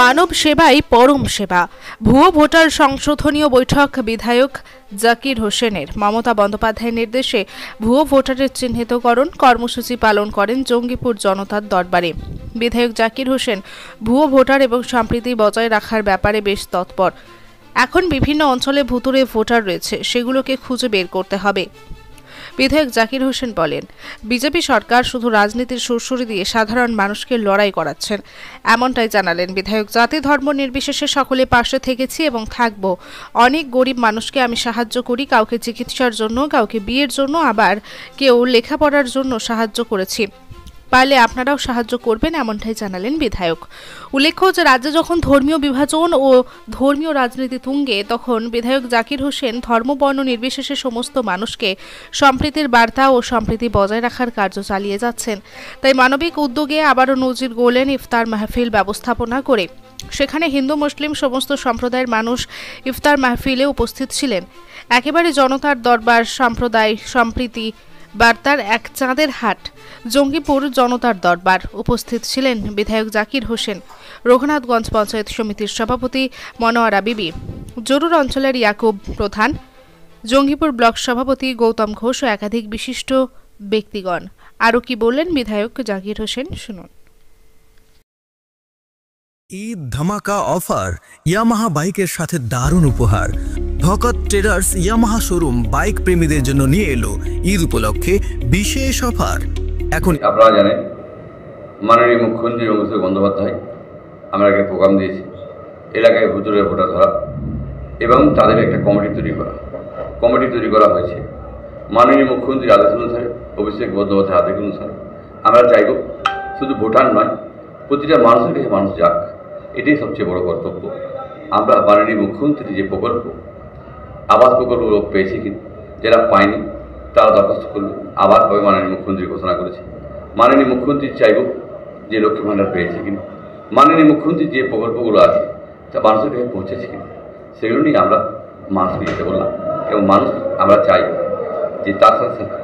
মানব সেবাই পরম সেবা। ভুয়ো ভোটার সংশোধনীয় বৈঠক। বিধায়ক জাকির হোসেনের। মমতা বন্দ্যোপাধ্যায়ের নির্দেশে ভুয়ো ভোটারের চিহ্নিতকরণ কর্মসূচি পালন করেন জঙ্গিপুর জনতার দরবারে। বিধায়ক জাকির হোসেন ভুয়ো ভোটার এবং সম্প্রীতি বজায় রাখার ব্যাপারে বেশ তৎপর। এখন বিভিন্ন অঞ্চলে ভুতুড়ে ভোটার রয়েছে, সেগুলোকে খুঁজে বের করতে হবে। বিধায়ক জাকির হোসেন বলেন, বিজেপি সরকার শুধু রাজনীতির সুরসুরি দিয়ে সাধারণ মানুষকে লড়াই করাচ্ছেন, এমনটাই জানালেন বিধায়ক। জাতি ধর্ম নির্বিশেষে সকলে পাশে থেকেছি এবং থাকবো। অনেক গরিব মানুষকে আমি সাহায্য করি, কাউকে চিকিৎসার জন্য, কাউকে বিয়ের জন্য, আবার কেউ লেখাপড়ার জন্য সাহায্য করেছি। পারলে আপনারাও সাহায্য করবেন, এমনটাই জানালেন বিধায়ক। উল্লেখ্য যে রাজ্যে যখন ধর্মীয় বিভাজন ও ধর্মীয় রাজনীতি তুঙ্গে, তখন বিধায়ক জাকির হোসেন ধর্ম বর্ণ নির্বিশেষে সমস্ত মানুষকে সম্প্রীতির বার্তা ও সম্প্রীতি বজায় রাখার কার্য চালিয়ে যাচ্ছেন। তাই মানবিক উদ্যোগে আবারও নজির গড়লেন ইফতার মাহফিল ব্যবস্থাপনা করে। সেখানে হিন্দু মুসলিম সমস্ত সম্প্রদায়ের মানুষ ইফতার মাহফিলে উপস্থিত ছিলেন। একেবারে জনতার দরবার সম্প্রদায় সম্প্রীতি বার্তার এক চাঁদের হাট জঙ্গিপুর জনতার দরবার। উপস্থিত ছিলেন বিধায়ক জাকির হোসেন, রঘুনাথগঞ্জ পঞ্চায়েত সমিতির সভাপতি মনোয়ারা বিবি, জরুর অঞ্চলের ইয়াকুব প্রধান, জঙ্গিপুর ব্লক সভাপতি গৌতম ঘোষ ও একাধিক বিশিষ্ট ব্যক্তিগণ। আরও কি বললেন বিধায়ক জাকির হোসেন, শুনুন। ঈদ ধামাকা অফার, ইয়ামাহা বাইকের সাথে দারুণ উপহার। ভকত ট্রেডার্স ইয়ামাহা শোরুম বাইক প্রেমীদের জন্য নিয়ে এলো ঈদ উপলক্ষে বিশেষ অফার। এখন আপনারা জানেন, মাননীয় মুখ্যমন্ত্রী অভিষেক বন্দ্যোপাধ্যায় আমরা একটা প্রোগ্রাম দিয়েছি, এলাকায় ভুতুড়ে ভোটার ধরা এবং তাদের একটা কমিটি তৈরি করা হয়েছে। মাননীয় মুখ্যমন্ত্রীর আদেশ অনুসারে, অভিষেক বন্দ্যোপাধ্যায়ের আদেশ অনুসারে আমরা চাইব শুধু ভোটার নয়, প্রতিটা মানুষের কাছে মানুষ যাক, এটাই সবচেয়ে বড় কর্তব্য। আমরা মাননীয় মুখ্যমন্ত্রী যে প্রকল্প, আবাস প্রকল্পগুলো পেয়েছি, কিন্তু যারা পায়নি তারা দরখাস্ত করবে, আবার পাবে। মাননীয় মুখ্যমন্ত্রী ঘোষণা করেছে। মাননীয় মুখ্যমন্ত্রী চাইব যে লক্ষ্মী ভাণ্ডার পেয়েছে কিনা, মাননীয় মুখ্যমন্ত্রীর যে প্রকল্পগুলো আছে তা মানুষের কাছে পৌঁছেছে কিনা, সেগুলো নিয়ে আমরা মানুষকে যেতে বললাম। এবং মানুষ আমরা চাই যে তার সাথে সাথে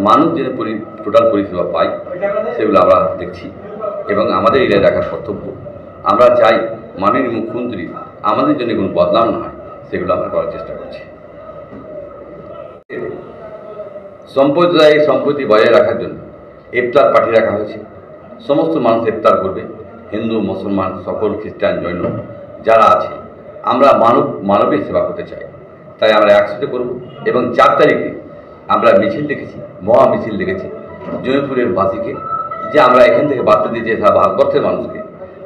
মানুষ যে টোটাল পরিষেবা পায় সেগুলো আমরা দেখছি এবং আমাদের এটাই দেখার কর্তব্য। আমরা চাই মাননীয় মুখ্যমন্ত্রী আমাদের জন্য কোনো বদনাম না হয়, সেগুলো আমরা করার চেষ্টা করছি। সম্প্রীতি বজায় রাখার জন্য ইফতার পার্টি রাখা হয়েছে। সমস্ত মানুষ ইফতার করবে, হিন্দু মুসলমান সকল খ্রিস্টান জৈন যারা আছে। আমরা মানবিক সেবা করতে চাই, তাই আমরা একসাথে করব। এবং 4 তারিখে আমরা মিছিল ডেকেছি, মহা মিছিল ডেকেছি জয়পুরের বাসীকে, যে আমরা এখান থেকে বার্তা দিতে চাই সারা ভারতবর্ষের মানুষকে,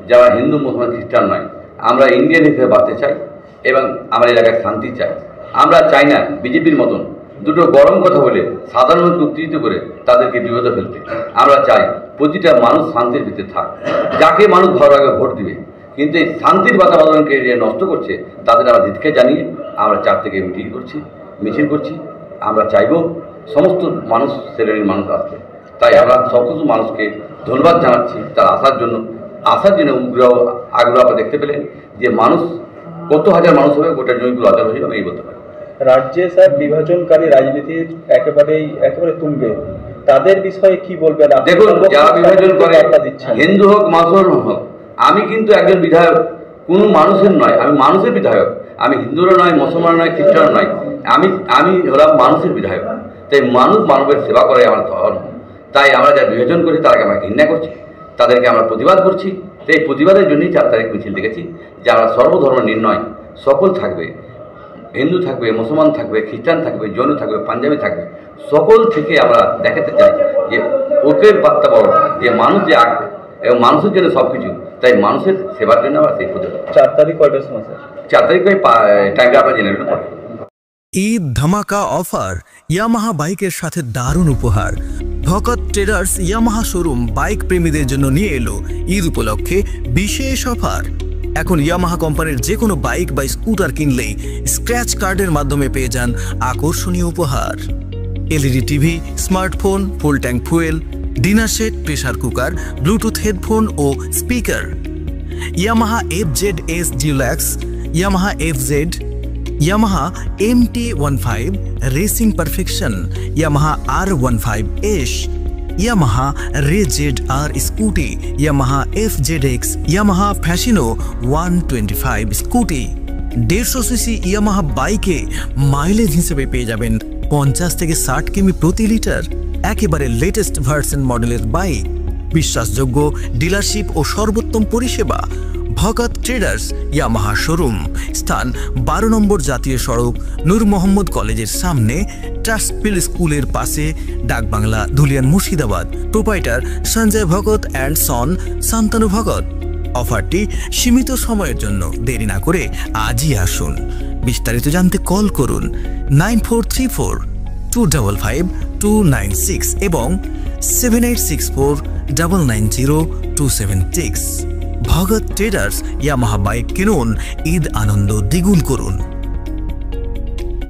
যারা হিন্দু মুসলমান খ্রিস্টান নয়, আমরা ইন্ডিয়ান হিসেবে বাঁচতে চাই এবং আমার এলাকায় শান্তি চাই। আমরা চাই না বিজেপির মতন দুটো গরম কথা বলে সাধারণ মানুষকে উত্তেজিত করে তাদেরকে বিপদে ফেলতে। আমরা চাই প্রতিটা মানুষ শান্তির ভিতরে থাক, যাকে মানুষ ভালো লাগে ভোট দিবে, কিন্তু এই শান্তির বাতাবরণকে যে নষ্ট করছে তাদের আমরা ধিক্কার জানিয়ে আমরা 4 থেকে মিছিল করছি। আমরা চাইব সমস্ত মানুষ, শ্রেণীর মানুষ আসবে। তাই আমরা সকল মানুষকে ধন্যবাদ জানাচ্ছি তার আসার জন্য আগ্রহ আমরা দেখতে পেলেন যে মানুষ কত হাজার মানুষ হবে, গোটা জমিগুলো হাজার হয়ে যাবে, এই বলতে পারি। রাজ্যে স্যার বিভাজনকারী রাজনীতির একেবারে তুঙ্গে, তাদের বিষয়ে কি বলবেন? দেখুন, যারা বিভাজন করে, হিন্দু হোক মুসলমান হোক, আমি কিন্তু একজন বিধায়ক, কোনো মানুষের নয়, আমি মানুষের বিধায়ক। আমি হিন্দুরও নয়, মুসলমান নয়, খ্রিস্টানও নয়, আমি হলাম মানুষের বিধায়ক। তাই মানুষ মানবের সেবা করে আমার ধর্ম। তাই আমরা যা বিভাজন করছি তাদেরকে আমরা ঘৃণা করছি, তাদেরকে আমরা প্রতিবাদ করছি। এই প্রতিবাদের জন্যই 4 তারিখ মিছিল দেখেছি, যে আমরা সর্বধর্ম নির্ণয়, সকল থাকবে, হিন্দু থাকবে, মুসলমান থাকবে, খ্রিস্টান থাকবে, জৈন থাকবে, পাঞ্জাবি থাকবে, সকল থেকে আমরা দেখাতে চাই যে ওকের বার্তা বড়, যে মানুষ যে আগ এবং মানুষের জন্য সব কিছু। তাই মানুষের সেবার জন্য আমরা সেই পদ্ধতি। 4 তারিখ কয়টার সময় স্যার? 4 তারিখ টাইমটা আমরা জেনে নেব। ঈদ ধামাকা অফার, ইয়ামাহা বাইকের সাথে দারুণ উপহার। ভকত ট্রেডার্স ইয়ামাহা শোরুম বাইক প্রেমীদের জন্য নিয়ে এলো ঈদ উপলক্ষে বিশেষ অফার। এখন ইয়ামাহা কোম্পানির যে কোনো বাইক বা স্কুটার কিনলেই স্ক্র্যাচ কার্ডের মাধ্যমে পেয়ে যান আকর্ষণীয় উপহার। LED TV, smartphone, full tank fuel, dinner set, pressure cooker, bluetooth headphone ও speaker. Yamaha FZS deluxe, Yamaha FZ, Yamaha MT-15 racing perfection, Yamaha R15S, Yamaha Ray ZR scooty, Yamaha FZX, Yamaha Fascino 125 scooty. 150 CC Yamaha বাইকে mileage হিসেবে পেয়ে যাবেন 50 থেকে 60 কিমি প্রতি litre. একেবারে latest version মডেলের বাইক, বিশ্বাসযোগ্য ডিলারশিপ ও সর্বোত্তম পরিষেবা। ভগত ট্রেডার্স ইয়ামাহা শোরুম, স্থান 12 নম্বর জাতীয় সড়ক, নূর মোহাম্মদ কলেজের সামনে, ট্রাস্টফিল স্কুলের পাশে, Dakbangla, Dhulian, Murshidabad. Proprietor Sanjay Bhagat and son, Shantanu Bhagat. অফারটি সীমিত সময়ের জন্য, দেরি না করে আজই আসুন। বিস্তারিত জানতে কল করুন 9434255296 এবং 7864990276। ভগত ট্রেডার্স ইয়ামাহা বাইক কিনুন, ঈদ আনন্দ দ্বিগুণ করুন।